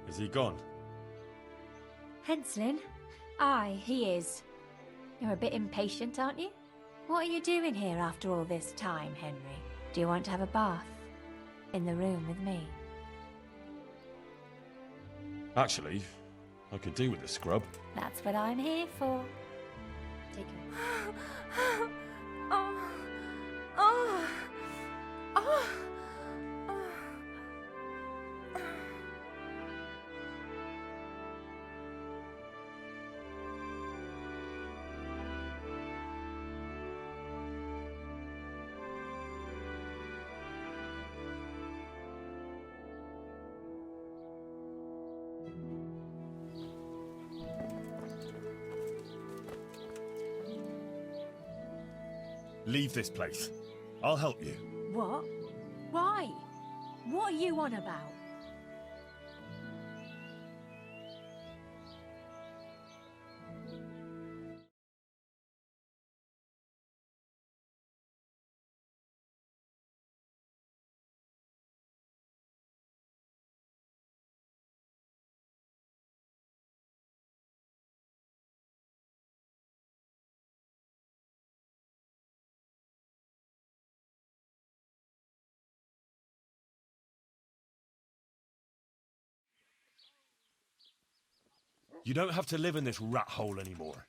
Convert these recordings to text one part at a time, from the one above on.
Is he gone? Henslin? Aye, he is. You're a bit impatient, aren't you? What are you doing here after all this time, Henry? Do you want to have a bath? In the room with me? Actually, I could do with a scrub. That's what I'm here for. Take it. Leave this place. I'll help you. What? Why? What are you on about? You don't have to live in this rat hole anymore.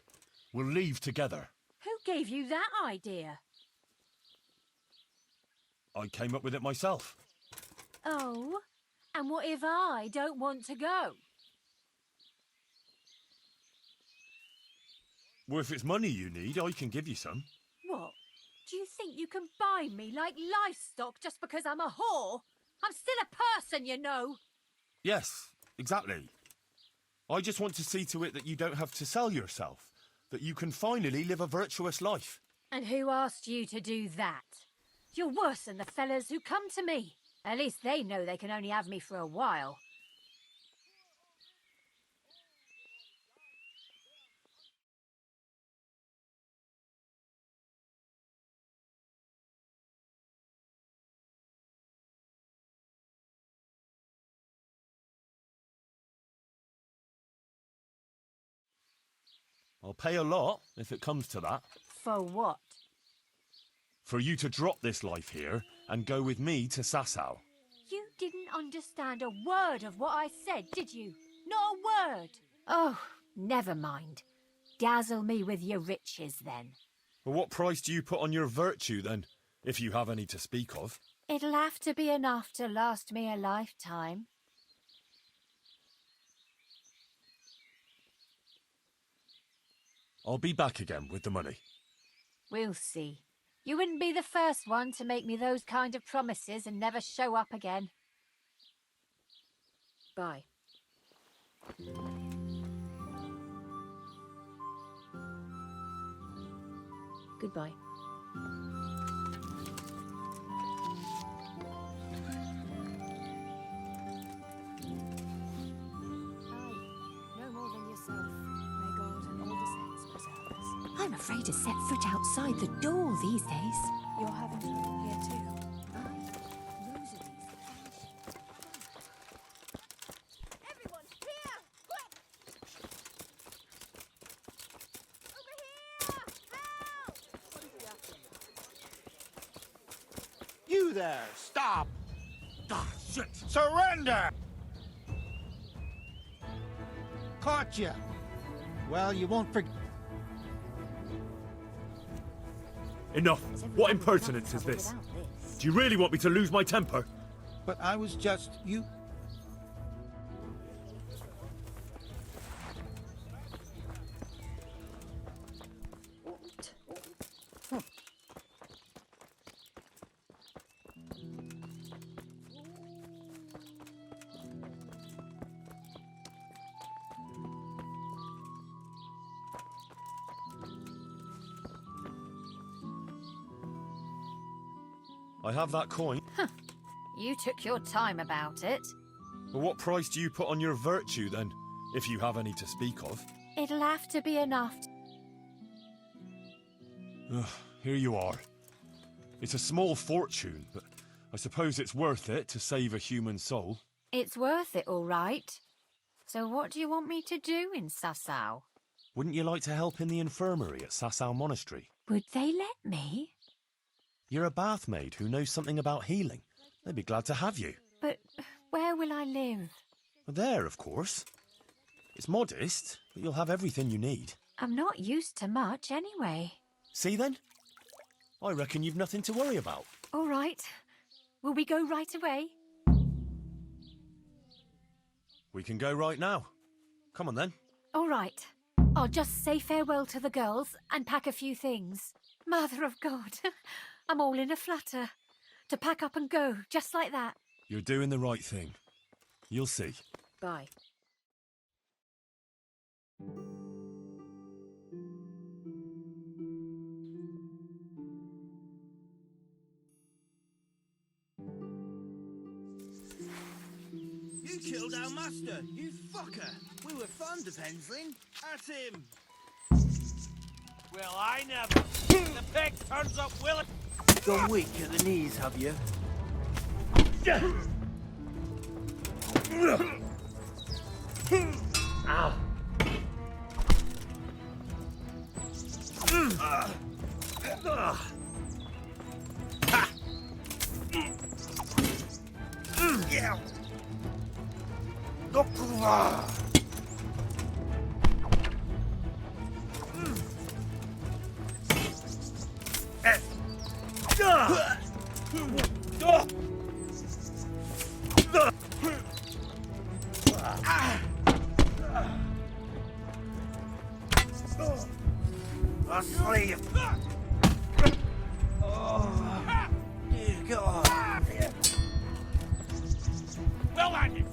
We'll leave together. Who gave you that idea? I came up with it myself. Oh? And what if I don't want to go? Well, if it's money you need, I can give you some. What? Do you think you can buy me like livestock just because I'm a whore? I'm still a person, you know. Yes, exactly. I just want to see to it that you don't have to sell yourself, that you can finally live a virtuous life. And who asked you to do that? You're worse than the fellas who come to me. At least they know they can only have me for a while. I'll pay a lot, if it comes to that. For what? For you to drop this life here and go with me to Sasau. You didn't understand a word of what I said, did you? Not a word. Oh, never mind. Dazzle me with your riches, then. Well, what price do you put on your virtue, then, if you have any to speak of? It'll have to be enough to last me a lifetime. I'll be back again with the money. We'll see. You wouldn't be the first one to make me those kind of promises and never show up again. Bye. Goodbye. No more than yourself. May God and all the saints preserve us. I'm afraid to set foot outside the door these days. You're having trouble here too. Everyone, here! Quick! Over here! Help! You there! Stop! Ah, shit! Surrender! Caught you! Well, you won't forget. Enough! What impertinence is this? Do you really want me to lose my temper? But I was just... you... I have that coin. You took your time about it. But what price do you put on your virtue, then, if you have any to speak of? It'll have to be enough. Here you are. It's a small fortune, but I suppose it's worth it to save a human soul. It's worth it, all right. So what do you want me to do in Sasau? Wouldn't you like to help in the infirmary at Sasau Monastery? Would they let me? You're a bath maid who knows something about healing. They'd be glad to have you. But where will I live? There, of course. It's modest, but you'll have everything you need. I'm not used to much anyway. See then? I reckon you've nothing to worry about. All right. Will we go right away? We can go right now. Come on then. All right. I'll just say farewell to the girls and pack a few things. Mother of God, I'm all in a flutter. To pack up and go, just like that. You're doing the right thing. You'll see. Bye. You killed our master, you fucker! We were fond of Hensling. At him! Well, I never. The pig turns up willing. Gone weak at the knees, have you? Ow. Yeah! Asleep! Oh, dear God! Well, on you.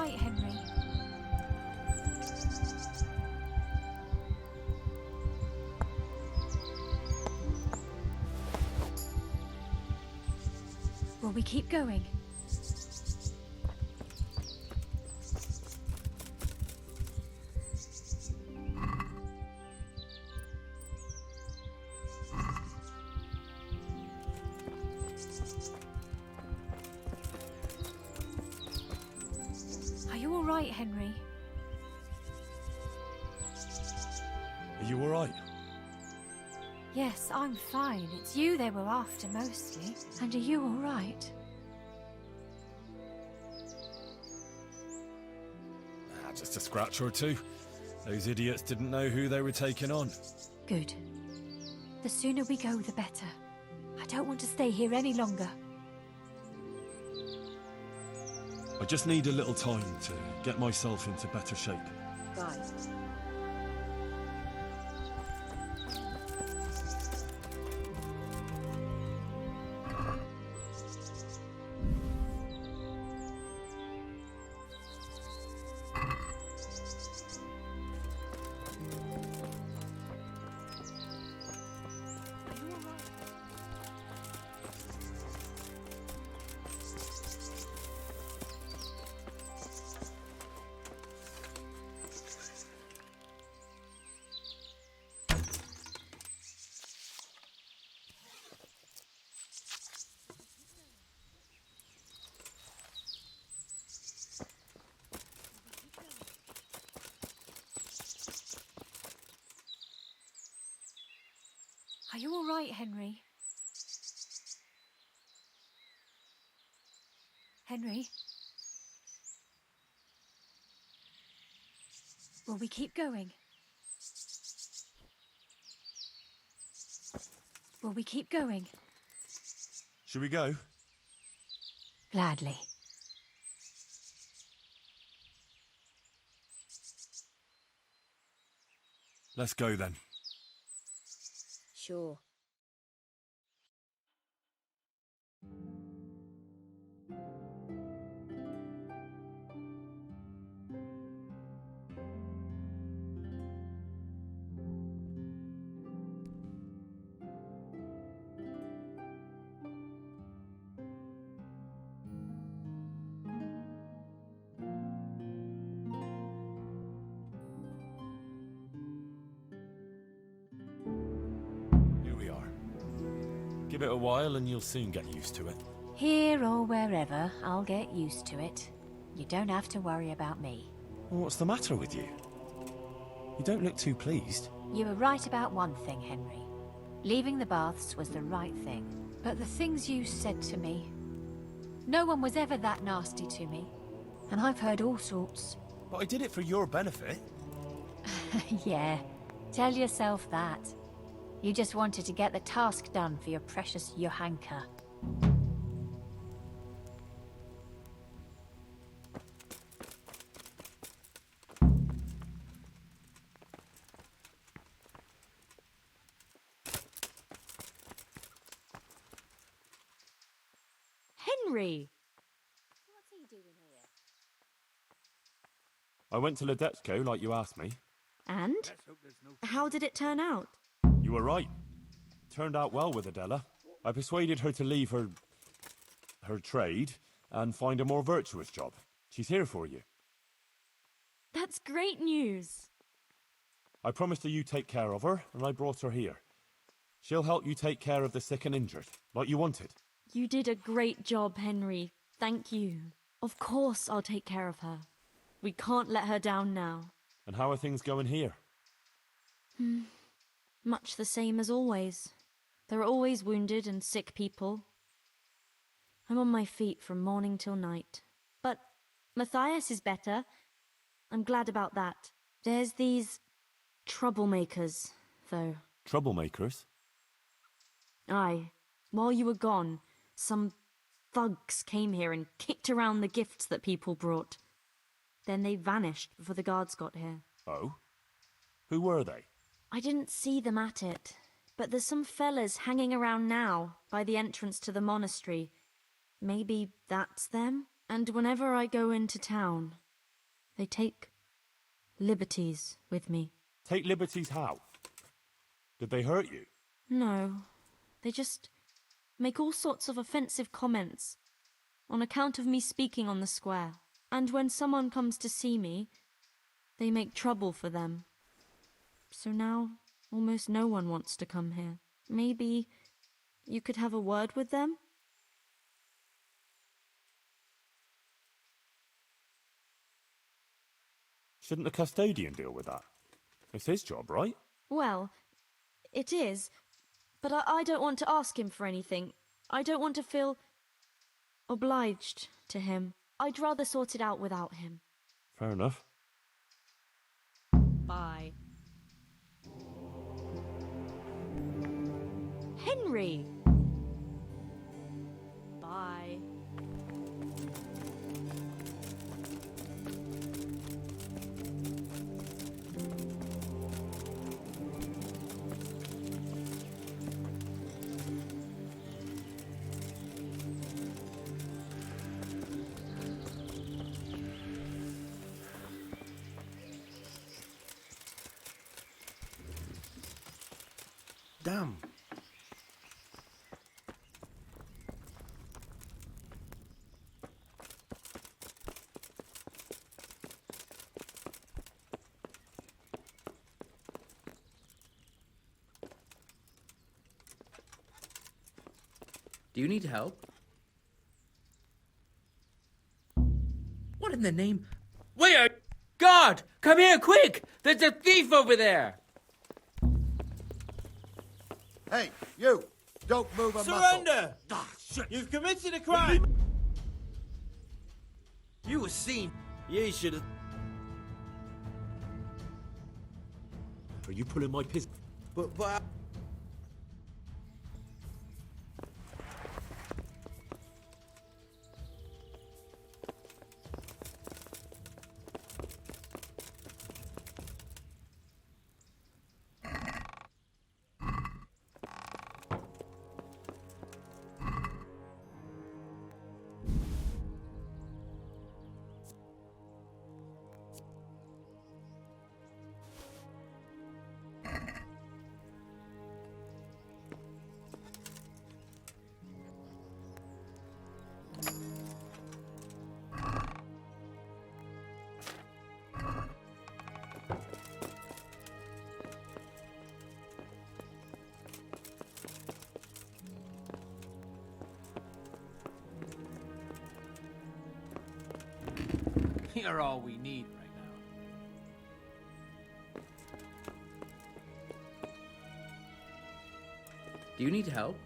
Henry. Will we keep going? Are you all right, Henry? Are you all right? Yes, I'm fine. It's you they were after mostly. And are you all right? Just a scratch or two. Those idiots didn't know who they were taking on. Good. The sooner we go, the better. I don't want to stay here any longer. I just need a little time to get myself into better shape. Bye. right, Henry? Henry? Will we keep going? Will we keep going? Should we go? Gladly. Let's go then. Sure. Here we are. Give it a while and you'll soon get used to it. Here or wherever, I'll get used to it. You don't have to worry about me. Well, what's the matter with you? You don't look too pleased. You were right about one thing, Henry. Leaving the baths was the right thing. But the things you said to me... No one was ever that nasty to me. And I've heard all sorts. But I did it for your benefit. Yeah, tell yourself that. You just wanted to get the task done for your precious Johanka. Henry! What's he doing here? I went to Ledetsko like you asked me. And? How did it turn out? You were right. Turned out well with Adela. I persuaded her to leave her trade and find a more virtuous job. She's here for you. That's great news. I promised her you take care of her, and I brought her here. She'll help you take care of the sick and injured, like you wanted. You did a great job, Henry. Thank you. Of course I'll take care of her. We can't let her down now. And how are things going here? Much the same as always. There are always wounded and sick people. I'm on my feet from morning till night. But Matthias is better. I'm glad about that. There's these troublemakers, though. Troublemakers? Aye. While you were gone, some thugs came here and kicked around the gifts that people brought. Then they vanished before the guards got here. Oh? Who were they? I didn't see them at it, but there's some fellas hanging around now by the entrance to the monastery. Maybe that's them? And whenever I go into town, they take liberties with me. Take liberties how? Did they hurt you? No, they just make all sorts of offensive comments on account of me speaking on the square. And when someone comes to see me, they make trouble for them. So now, almost no one wants to come here. Maybe you could have a word with them? Shouldn't the custodian deal with that? It's his job, right? Well, it is, but I don't want to ask him for anything. I don't want to feel obliged to him. I'd rather sort it out without him. Fair enough. Bye. Henry! Bye. Damn. Do you need help? What in the name? Wait! God! Come here, quick! There's a thief over there! Hey, you! Don't move a muscle. Surrender! Ah, shit! You've committed a crime! You were seen. You should have... Are you pulling my piss? But... You're all we need right now. Do you need help?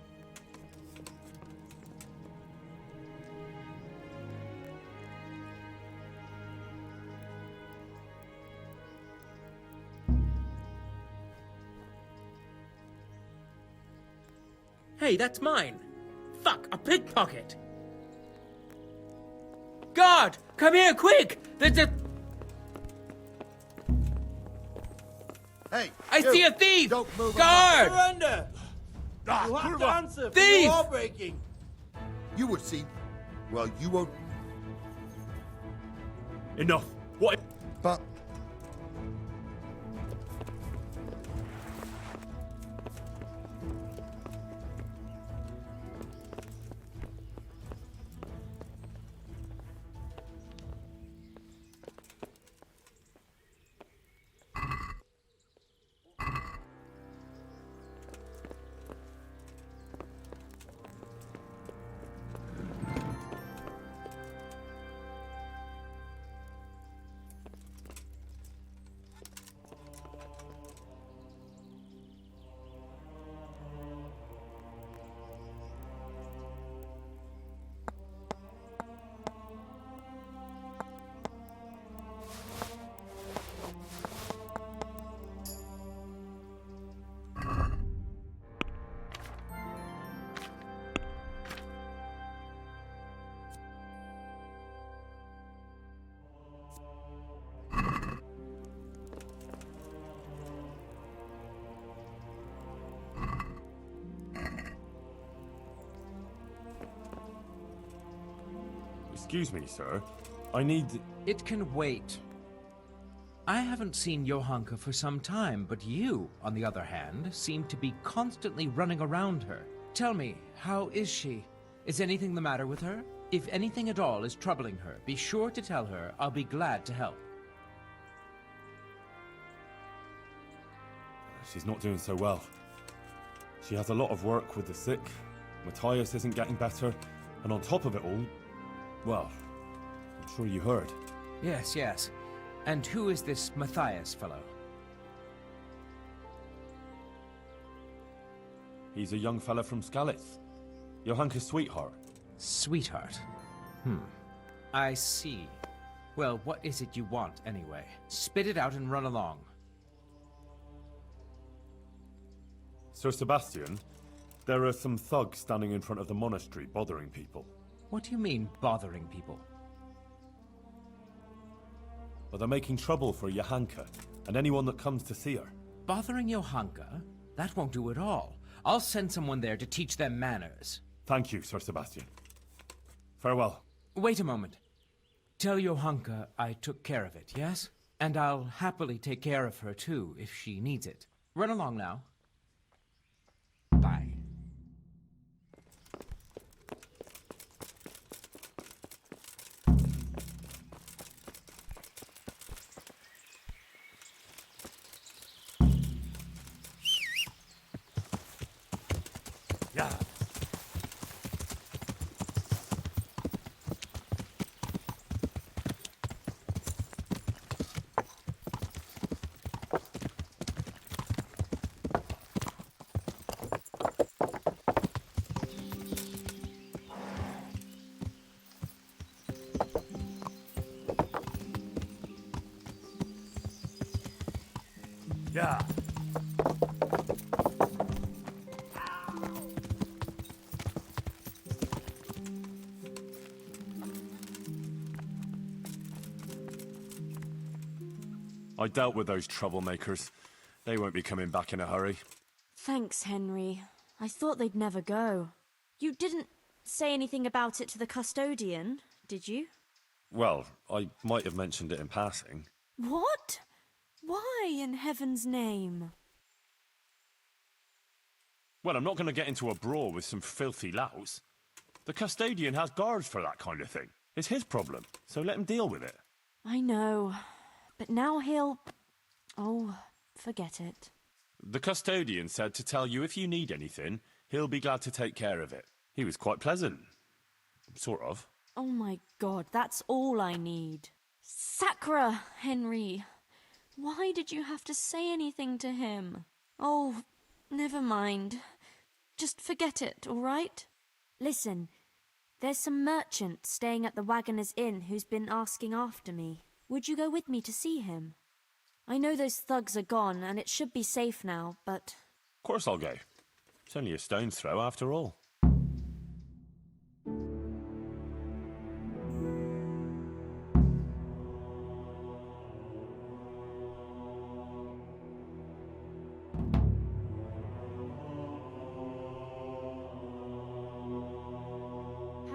Hey, that's mine! Fuck, a pickpocket! Guard! Come here, quick! There's a... Hey, I you, see a thief! Don't move a Guard! Surrender! Ah, You have put to him up. answer for Thief! the law breaking. You were seen. Well, you won't. Enough. What? But Excuse me, sir. I need... It can wait. I haven't seen Johanka for some time, but you, on the other hand, seem to be constantly running around her. Tell me, how is she? Is anything the matter with her? If anything at all is troubling her, be sure to tell her. I'll be glad to help. She's not doing so well. She has a lot of work with the sick, Matthias isn't getting better, and on top of it all, well, I'm sure you heard. Yes, yes. And who is this Matthias fellow? He's a young fella from Skalitz. Johanka's sweetheart. Sweetheart. I see. Well, what is it you want, anyway? Spit it out and run along. Sir Sebastian, there are some thugs standing in front of the monastery bothering people. What do you mean, bothering people? Well, they're making trouble for Johanka and anyone that comes to see her. Bothering Johanka? That won't do at all. I'll send someone there to teach them manners. Thank you, Sir Sebastian. Farewell. Wait a moment. Tell Johanka I took care of it, yes? And I'll happily take care of her, too, if she needs it. Run along now. Bye. Yeah. Yeah. I dealt with those troublemakers. They won't be coming back in a hurry. Thanks, Henry. I thought they'd never go. You didn't say anything about it to the custodian, did you? Well, I might have mentioned it in passing. What? Why, in heaven's name? Well, I'm not going to get into a brawl with some filthy louts. The custodian has guards for that kind of thing. It's his problem, so let him deal with it. I know, but now he'll... Oh, forget it. The custodian said to tell you if you need anything, he'll be glad to take care of it. He was quite pleasant. Sort of. Oh my god, that's all I need. Sacra, Henry. Why did you have to say anything to him? Oh, never mind. Just forget it, all right? Listen, there's some merchant staying at the Wagoner's Inn who's been asking after me. Would you go with me to see him? I know those thugs are gone, and it should be safe now, but... Of course I'll go. It's only a stone's throw after all.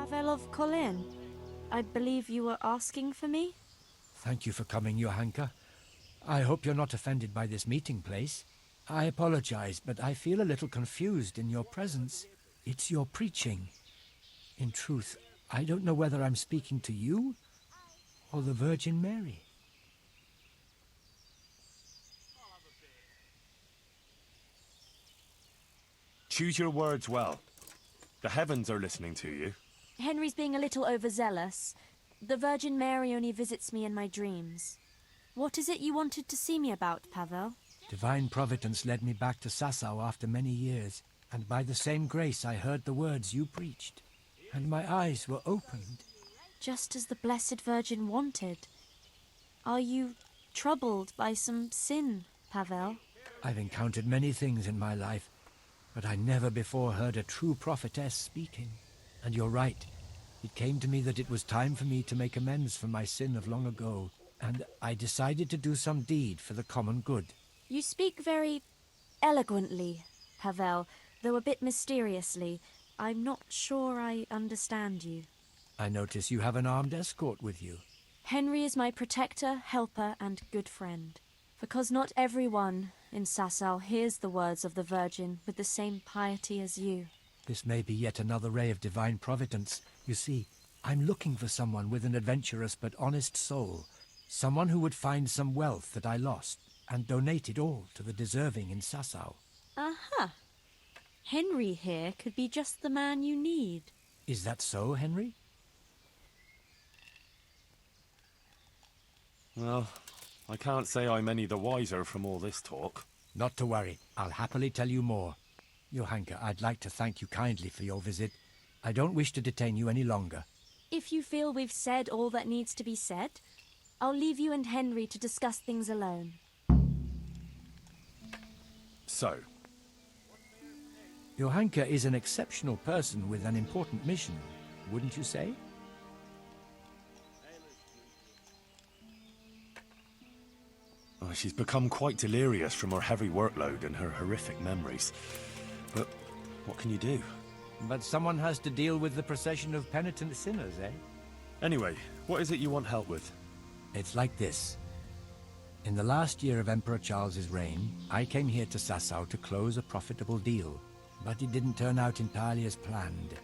Pavel of Colin, I believe you were asking for me? Thank you for coming, Johanka. I hope you're not offended by this meeting place. I apologize, but I feel a little confused in your presence. It's your preaching. In truth, I don't know whether I'm speaking to you or the Virgin Mary. Choose your words well. The heavens are listening to you. Henry's being a little overzealous. The Virgin Mary only visits me in my dreams. What is it you wanted to see me about, Pavel? Divine Providence led me back to Sasau after many years, and by the same grace I heard the words you preached, and my eyes were opened. Just as the Blessed Virgin wanted. Are you troubled by some sin, Pavel? I've encountered many things in my life, but I never before heard a true prophetess speaking. And you're right. It came to me that it was time for me to make amends for my sin of long ago, and I decided to do some deed for the common good. You speak very eloquently, Pavel, though a bit mysteriously. I'm not sure I understand you. I notice you have an armed escort with you. Henry is my protector, helper, and good friend. Because not everyone in Sasau hears the words of the Virgin with the same piety as you. This may be yet another ray of divine providence. You see, I'm looking for someone with an adventurous but honest soul. Someone who would find some wealth that I lost and donate it all to the deserving in Sasau. Aha! Henry here could be just the man you need. Is that so, Henry? Well, I can't say I'm any the wiser from all this talk. Not to worry. I'll happily tell you more. Johanka, I'd like to thank you kindly for your visit. I don't wish to detain you any longer. If you feel we've said all that needs to be said, I'll leave you and Henry to discuss things alone. So, Johanka is an exceptional person with an important mission, wouldn't you say? oh, she's become quite delirious from her heavy workload and her horrific memories. But what can you do? But someone has to deal with the procession of penitent sinners, eh? Anyway, what is it you want help with? It's like this. In the last year of Emperor Charles's reign, I came here to Sasau to close a profitable deal. But it didn't turn out entirely as planned,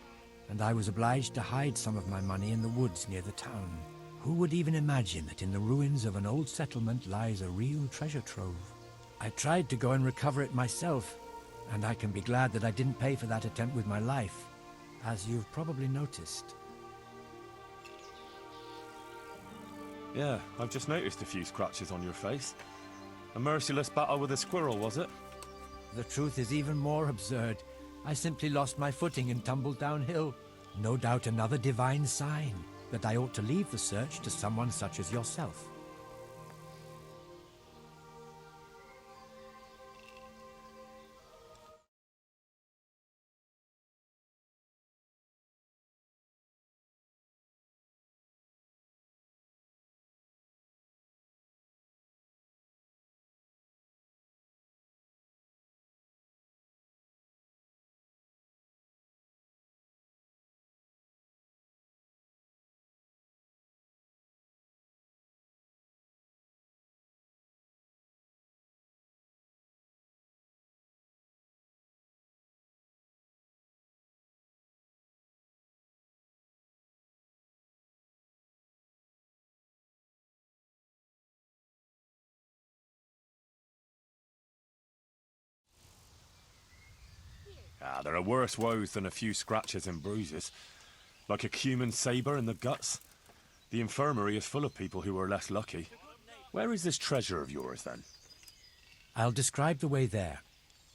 and I was obliged to hide some of my money in the woods near the town. Who would even imagine that in the ruins of an old settlement lies a real treasure trove? I tried to go and recover it myself, and I can be glad that I didn't pay for that attempt with my life, as you've probably noticed. Yeah, I've just noticed a few scratches on your face. A merciless battle with a squirrel, was it? The truth is even more absurd. I simply lost my footing and tumbled downhill. No doubt another divine sign that I ought to leave the search to someone such as yourself. Ah, there are worse woes than a few scratches and bruises. Like a human saber in the guts. The infirmary is full of people who were less lucky. Where is this treasure of yours, then? I'll describe the way there.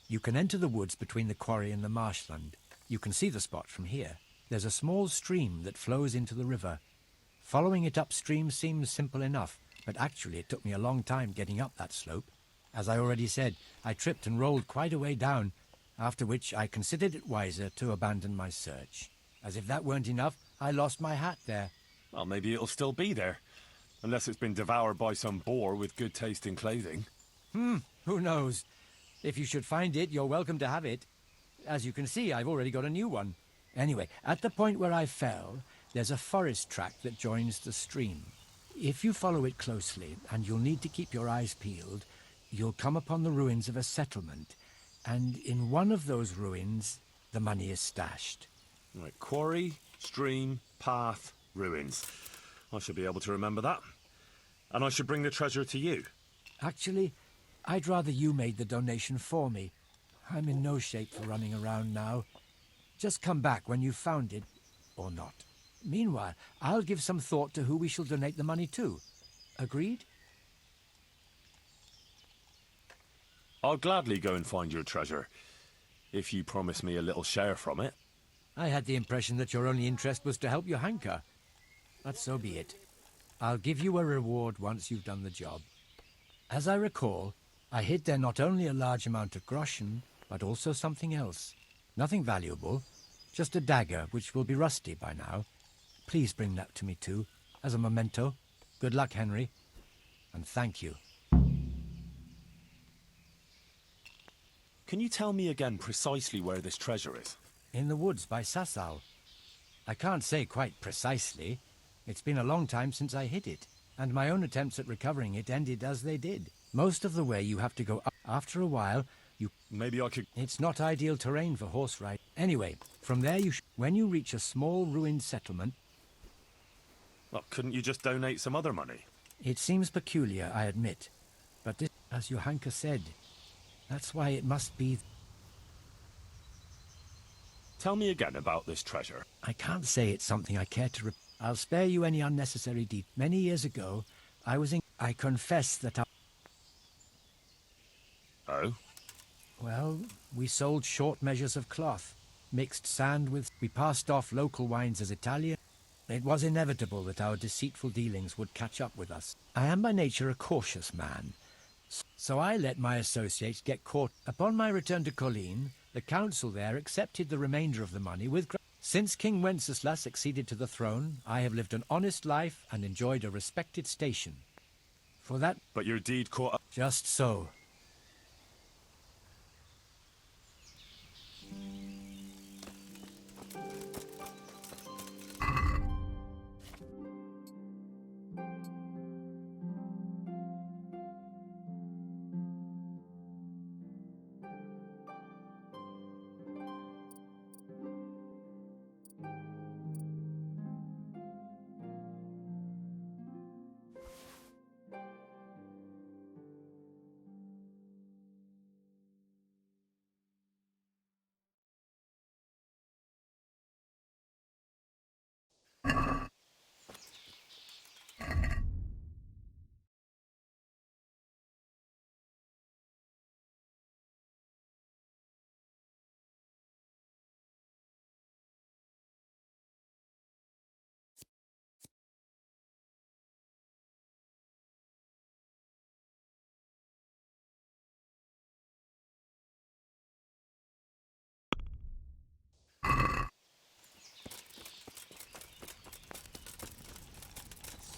You can enter the woods between the quarry and the marshland. You can see the spot from here. There's a small stream that flows into the river. Following it upstream seems simple enough, but actually it took me a long time getting up that slope. As I already said, I tripped and rolled quite a way down, after which I considered it wiser to abandon my search. As if that weren't enough, I lost my hat there. Well, maybe it'll still be there. Unless it's been devoured by some boar with good taste in clothing. Who knows? If you should find it, you're welcome to have it. As you can see, I've already got a new one. Anyway, at the point where I fell, there's a forest track that joins the stream. If you follow it closely, and you'll need to keep your eyes peeled, you'll come upon the ruins of a settlement. And in one of those ruins, the money is stashed. Right, quarry, stream, path, ruins. I should be able to remember that. And I should bring the treasure to you. Actually, I'd rather you made the donation for me. I'm in no shape for running around now. Just come back when you've found it, or not. Meanwhile, I'll give some thought to who we shall donate the money to. Agreed? I'll gladly go and find your treasure, if you promise me a little share from it. I had the impression that your only interest was to help your hanker. But so be it. I'll give you a reward once you've done the job. As I recall, I hid there not only a large amount of groschen, but also something else. Nothing valuable, just a dagger which will be rusty by now. Please bring that to me too, as a memento. Good luck, Henry, and thank you. Can you tell me again precisely where this treasure is? In the woods by Sasau. I can't say quite precisely. It's been a long time since I hid it, and my own attempts at recovering it ended as they did. Most of the way you have to go up. After a while, you... Maybe I could... It's not ideal terrain for horse ride. Anyway, from there when you reach a small ruined settlement... Well, couldn't you just donate some other money? It seems peculiar, I admit. But this, as your hanker said, that's why it must be... Tell me again about this treasure. I can't say it's something I care to... I'll spare you any unnecessary detail. Many years ago, I was in... I confess that I... Oh? Well, we sold short measures of cloth, mixed sand with... We passed off local wines as Italian. It was inevitable that our deceitful dealings would catch up with us. I am by nature a cautious man, so I let my associates get caught. Upon my return to Colleen, the council there accepted the remainder of the money with... Since King Wenceslas succeeded to the throne, I have lived an honest life and enjoyed a respected station. For that... But your deed caught up... Just so.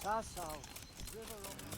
Sasau, river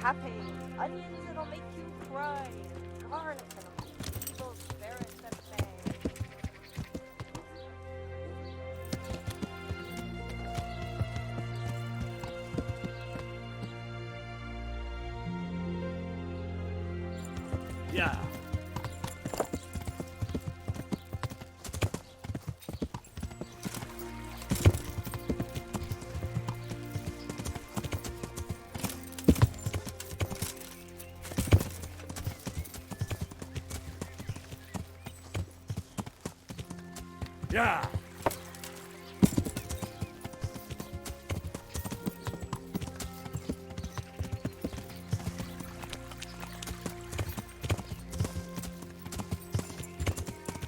happy. Onions that'll make you cry. Garlic that'll keep evil spirits at bay. Yeah. Yeah.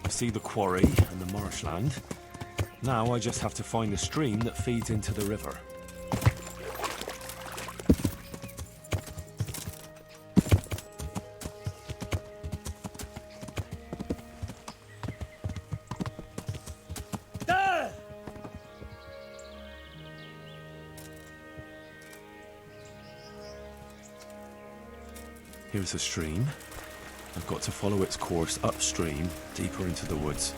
I see the quarry and the marshland. Now I just have to find the stream that feeds into the river. Here's a stream. I've got to follow its course upstream, deeper into the woods.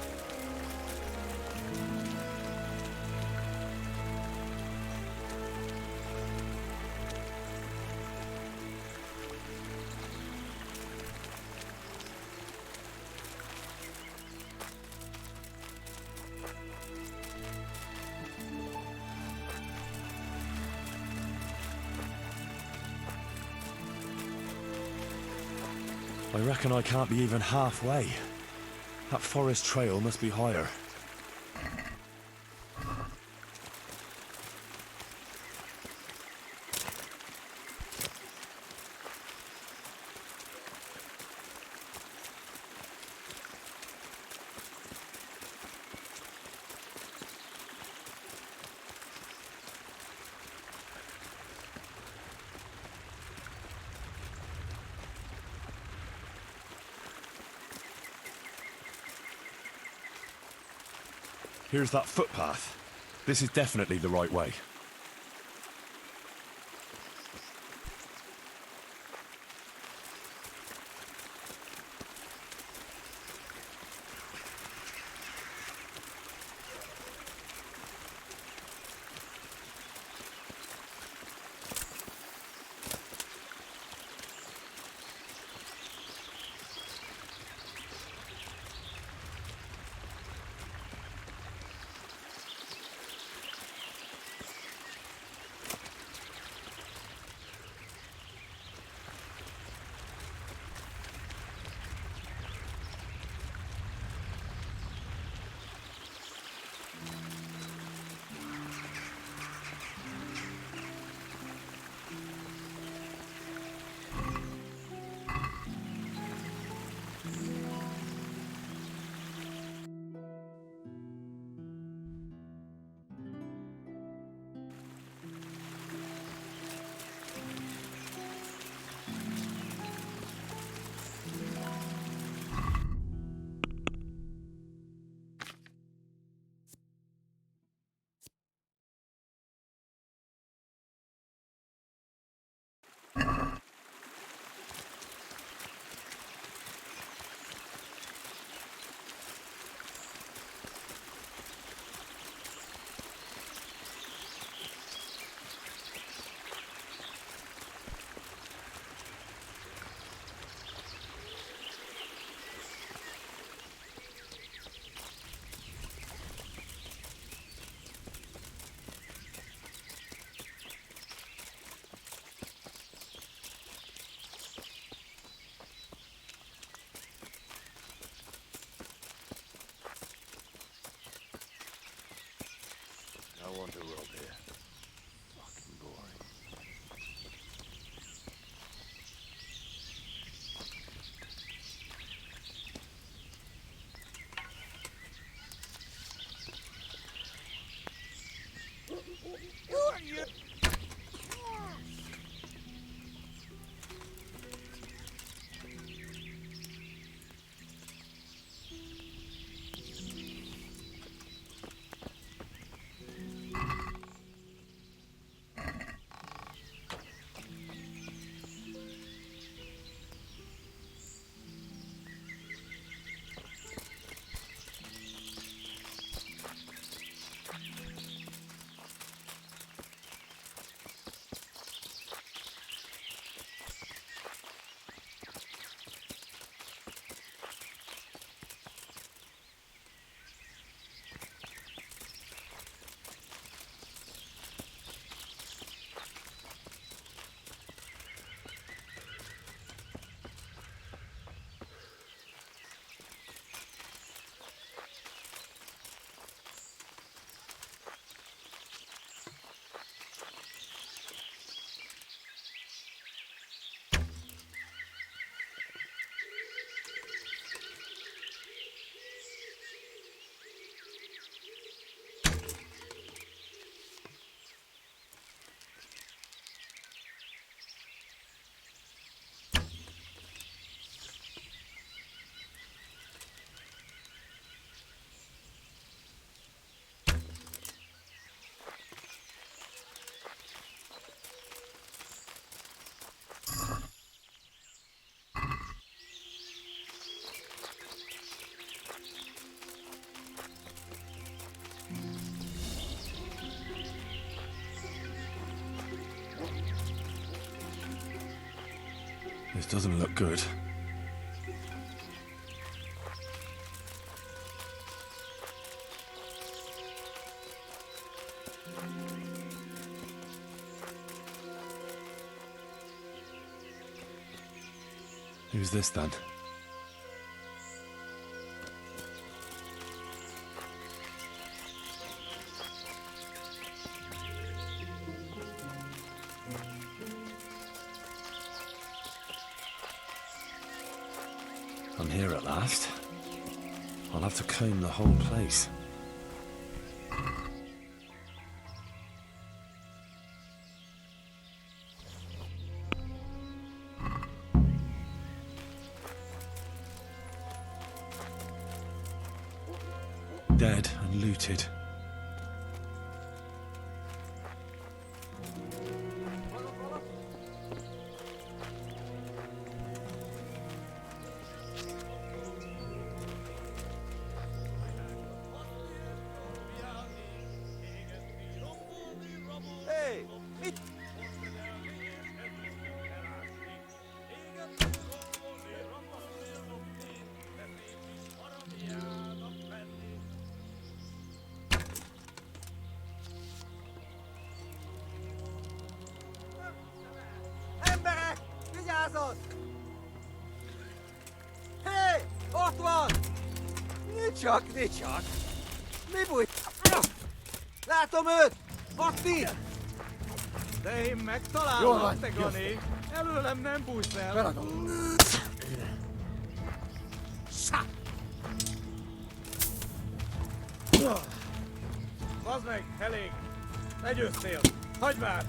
I reckon I can't be even halfway. That forest trail must be higher. Here's that footpath. This is definitely the right way. I want to rob here. Fucking boring. Who are you? This doesn't look good. Who's this then? I'm here at last. I'll have to comb the whole place. Dead and looted. Hey! Emberek! Vigyázat! Hé! Ott van! Nicsak, nicsak! Mi bújt? Látom őt! Ott itt! De én megtalálom, te Gani! Előlem nem bújsz el! Feladom! Bazd meg, elég! Legyőztél! Hagyd már!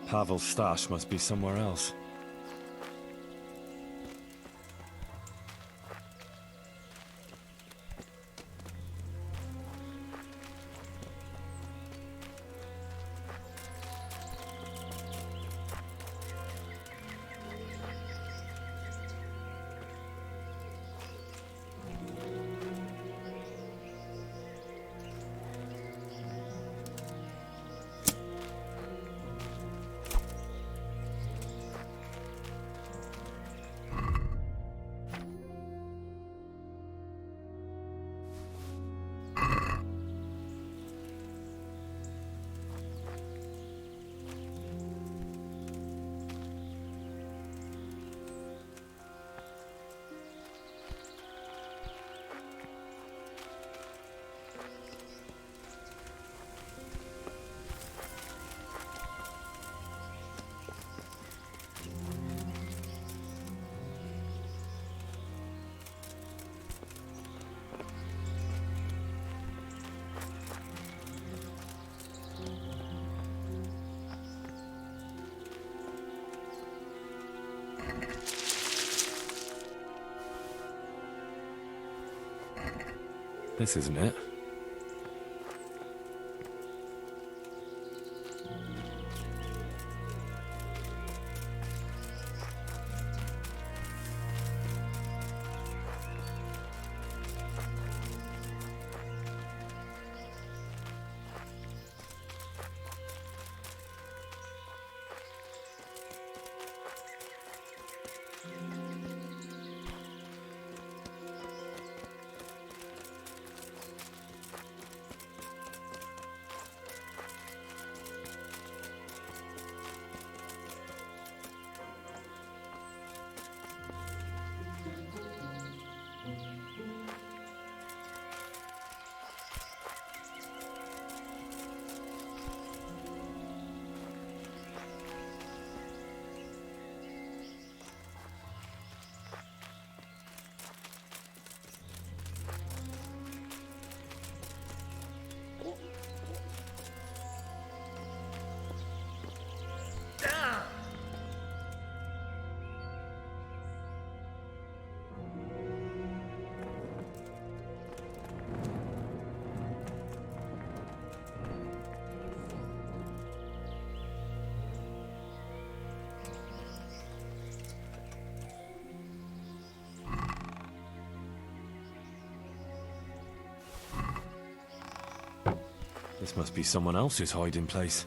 Pavel's stash must be somewhere else. This isn't it. This must be someone else's hiding place.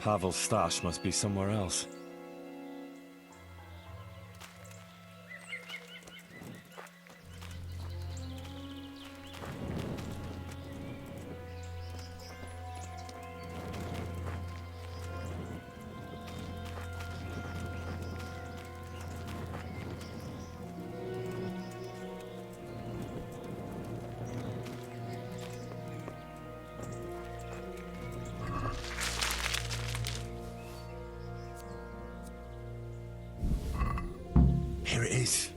Pavel's stash must be somewhere else. is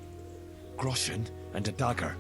groschen and a dagger.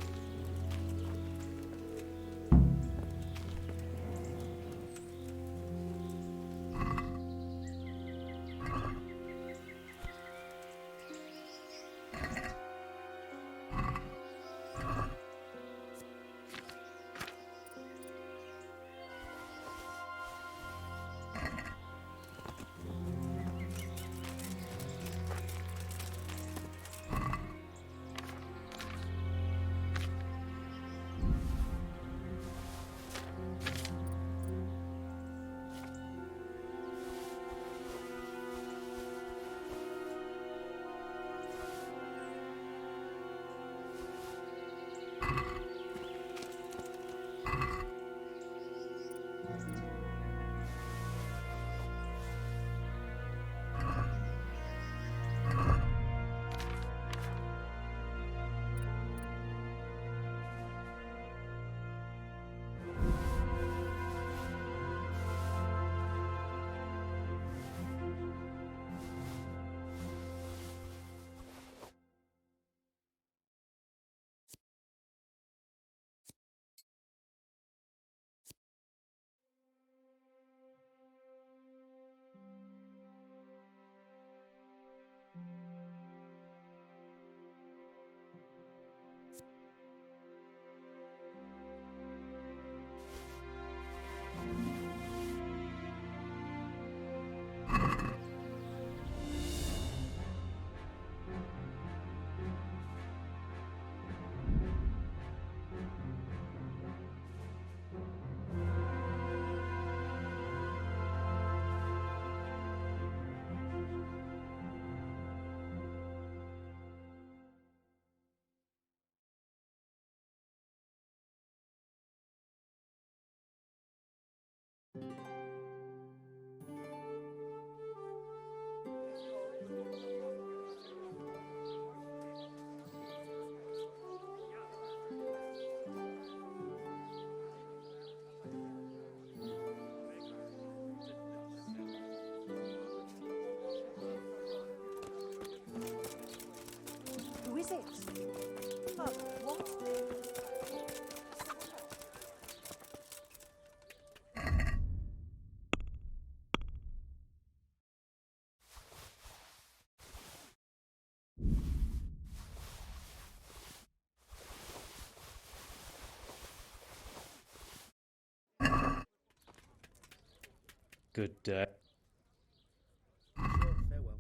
Who is it? Oh, what? Good day. Farewell.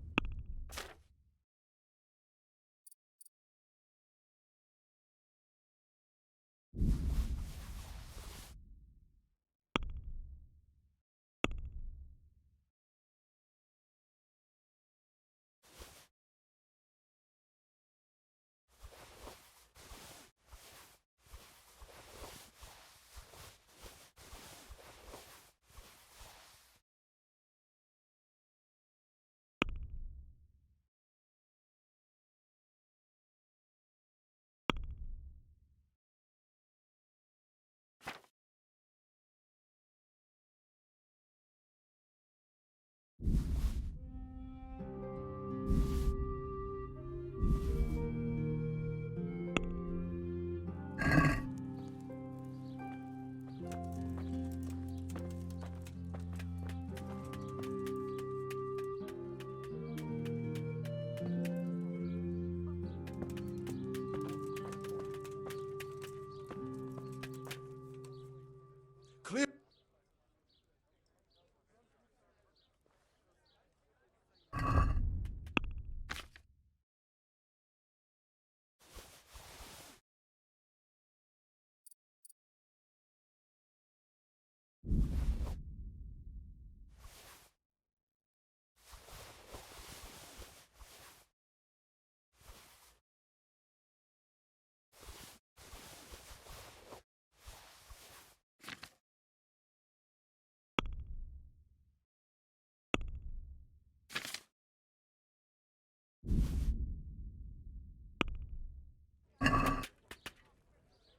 Clear.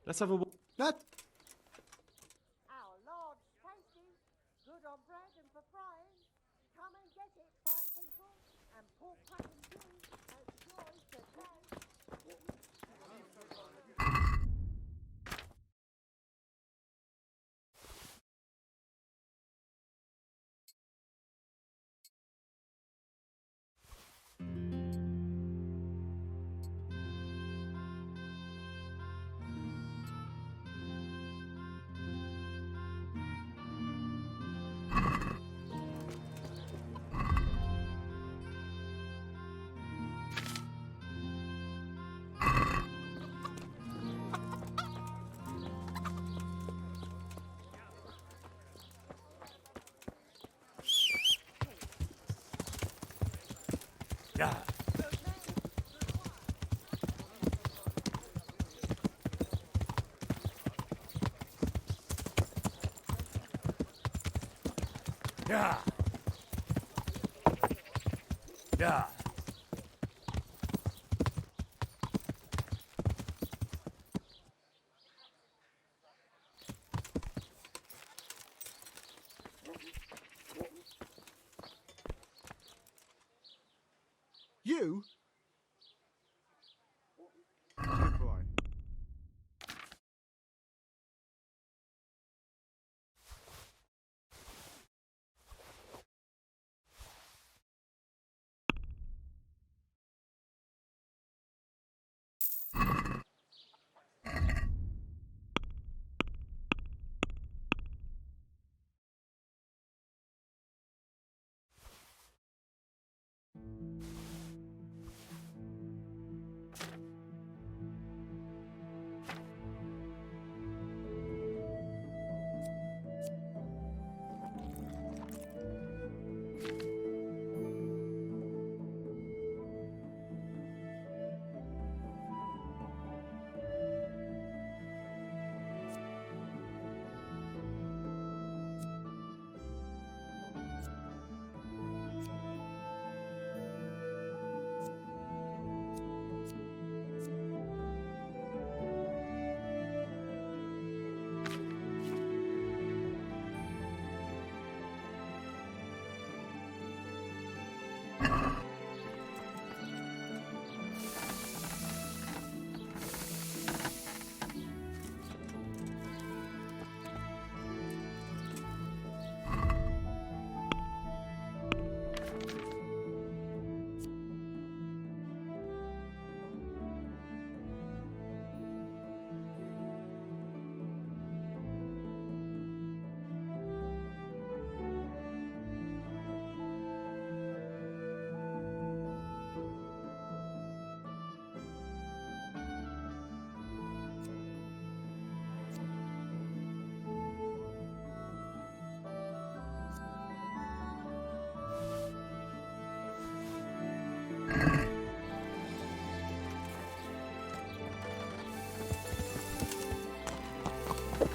Let's have a... That. Our Lord's tasty, good on bread and for frying. Come and get it, fine people, and pork pudding too, as sure as the day. Yeah. Yeah. Yeah. You? Good boy.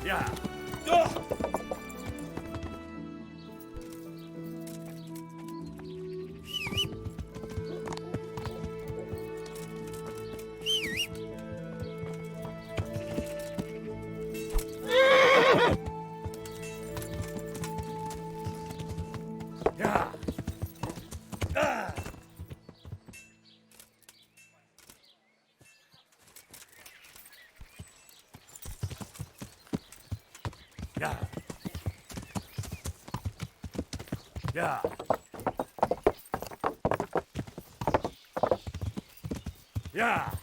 Yeah. Yeah. Yeah. Yeah. Yeah.